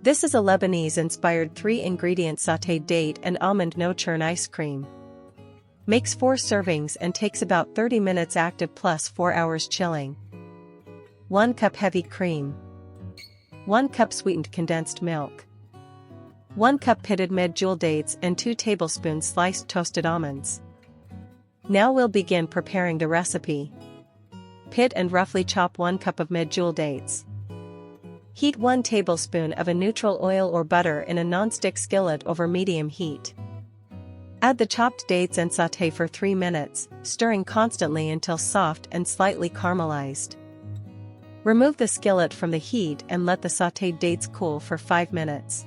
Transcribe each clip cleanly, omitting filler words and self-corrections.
This is a Lebanese-inspired 3-ingredient sautéed date and almond no-churn ice cream. Makes 4 servings and takes about 30 minutes active plus 4 hours chilling. 1 cup heavy cream. 1 cup sweetened condensed milk. 1 cup pitted Medjool dates and 2 tablespoons sliced toasted almonds. Now we'll begin preparing the recipe. Pit and roughly chop 1 cup of Medjool dates. Heat 1 tablespoon of a neutral oil or butter in a non-stick skillet over medium heat. Add the chopped dates and sauté for 3 minutes, stirring constantly until soft and slightly caramelized. Remove the skillet from the heat and let the sautéed dates cool for 5 minutes.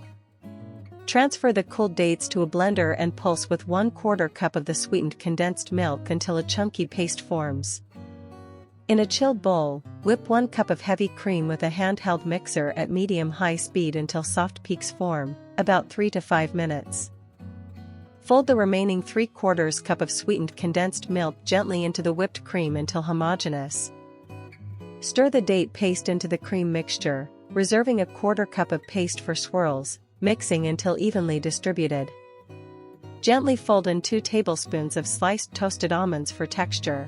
Transfer the cooled dates to a blender and pulse with 1/4 cup of the sweetened condensed milk until a chunky paste forms. In a chilled bowl, whip 1 cup of heavy cream with a handheld mixer at medium-high speed until soft peaks form, about 3 to 5 minutes. Fold the remaining 3/4 cup of sweetened condensed milk gently into the whipped cream until homogeneous. Stir the date paste into the cream mixture, reserving a 1/4 cup of paste for swirls, mixing until evenly distributed. Gently fold in 2 tablespoons of sliced toasted almonds for texture.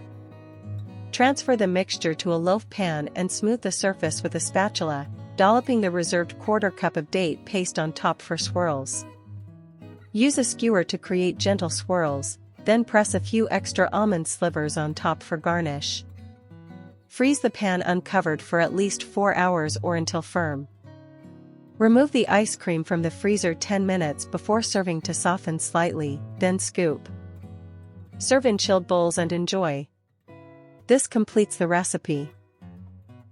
Transfer the mixture to a loaf pan and smooth the surface with a spatula, dolloping the reserved 1/4 cup of date paste on top for swirls. Use a skewer to create gentle swirls, then press a few extra almond slivers on top for garnish. Freeze the pan uncovered for at least 4 hours or until firm. Remove the ice cream from the freezer 10 minutes before serving to soften slightly, then scoop. Serve in chilled bowls and enjoy. This completes the recipe.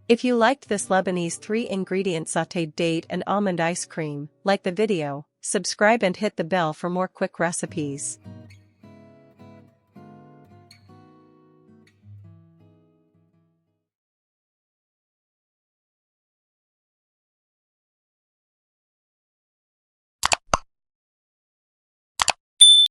If you liked this Lebanese 3-ingredient sautéed date and almond ice cream, like the video, subscribe and hit the bell for more quick recipes.